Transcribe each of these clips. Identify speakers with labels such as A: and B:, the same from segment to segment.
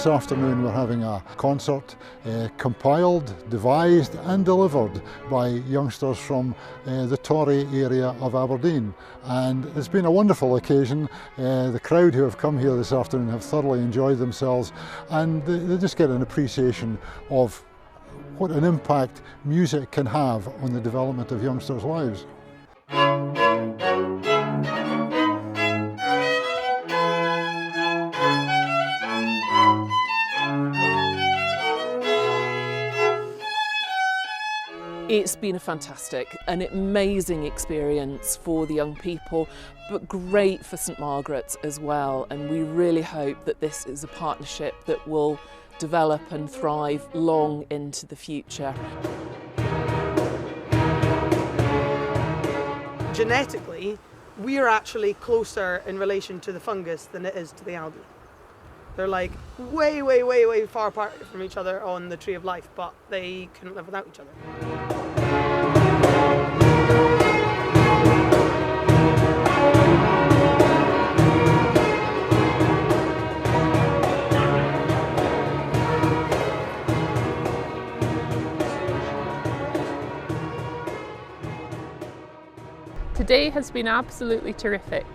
A: this afternoon we're having a concert compiled, devised and delivered by youngsters from the Torry area of Aberdeen, and it's been a wonderful occasion. The crowd who have come here this afternoon have thoroughly enjoyed themselves, and they just get an appreciation of what an impact music can have on the development of youngsters' lives.
B: It's been a fantastic, an amazing experience for the young people, but great for St Margaret's as well, and we really hope that this is a partnership that will develop and thrive long into the future.
C: Genetically, we are actually closer in relation to the fungus than it is to the algae. They're like way, way, way, way far apart from each other on the tree of life, but they couldn't live without each other.
D: Today has been absolutely terrific.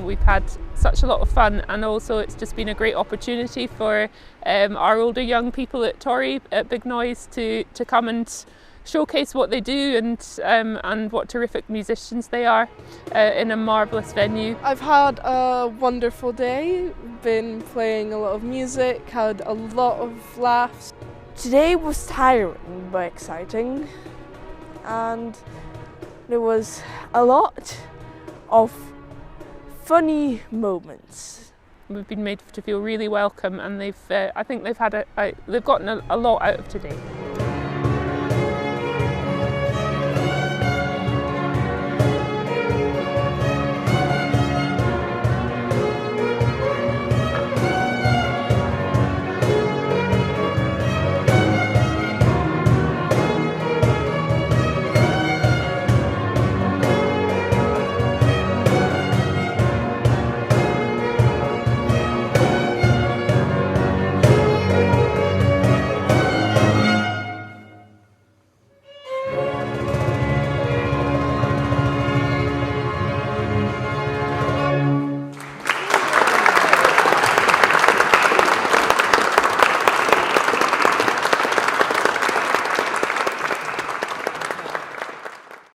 D: We've had such a lot of fun, and also it's just been a great opportunity for our older young people at Torry, at Big Noise, to come and showcase what they do and what terrific musicians they are in a marvellous venue.
E: I've had a wonderful day, been playing a lot of music, had a lot of laughs. Today was tiring but exciting, and there was a lot of funny moments.
D: We've been made to feel really welcome, and I think they've gotten a lot out of today.